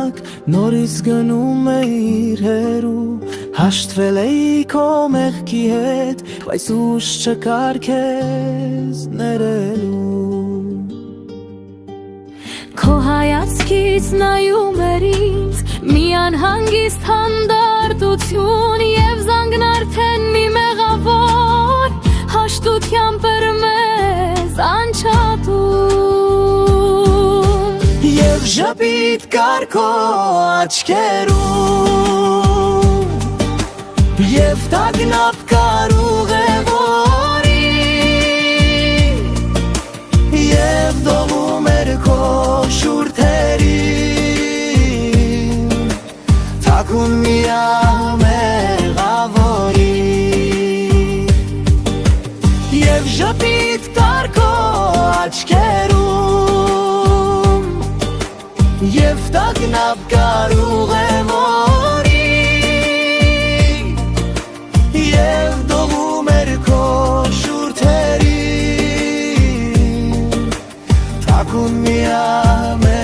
մենակ նորից գնում էիր հերու Հաշտվել էի քո մեղքի հետ Բայց ուժ չկար քեզ ներելու Քո հայացքից նայում էր ինձ Մի անհանգիստ հանդարտություն Եվ զանգն արդեն մի մեղավոր Հաշտությամբ էր մեզ անչատում Եվ ժպիտ կար քո աչքերում Եվ տագնապ կար ուղևորի Եվ դողում էր քո շուրթերին Թաքուն միամեղավորի Եվ ժպիտ կար քո աչքերում Եվ տագնապ կար ուղևորի Եվ դողում էր քո շուրթերին Թաքուն միամեղավորի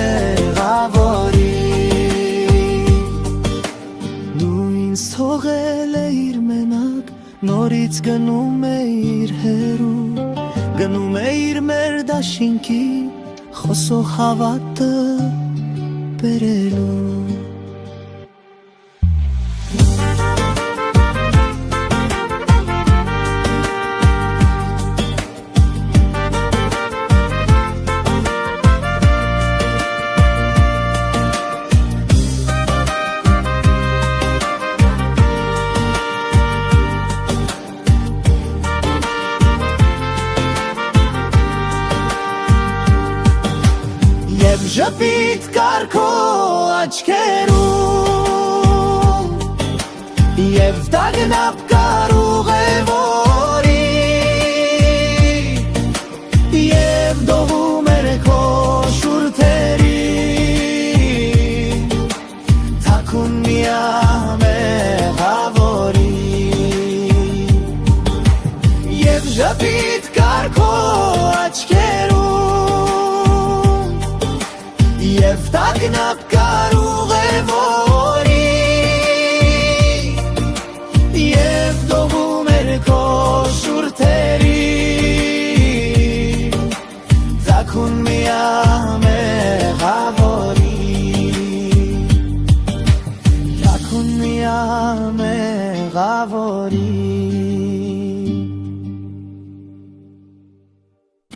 Դու ինձ թողել էիր մենակ Նորից գնում էիր հերու Գնում էիր մեր դաշինքի Խոսող հավատը բերելու Եվ ժպիտ կար քո աչքերում Եվ տագնապ կար ուղևորի Եվ դողում էր քո շուրթերին Թաքուն միամեղավորի Եվ ժպիտ կար քո աչքերում Եվ տագնապ կար ուղևորի Եվ դողում էր քո շուրթերին Թաքուն միամեղավորի Թաքուն միամեղավորի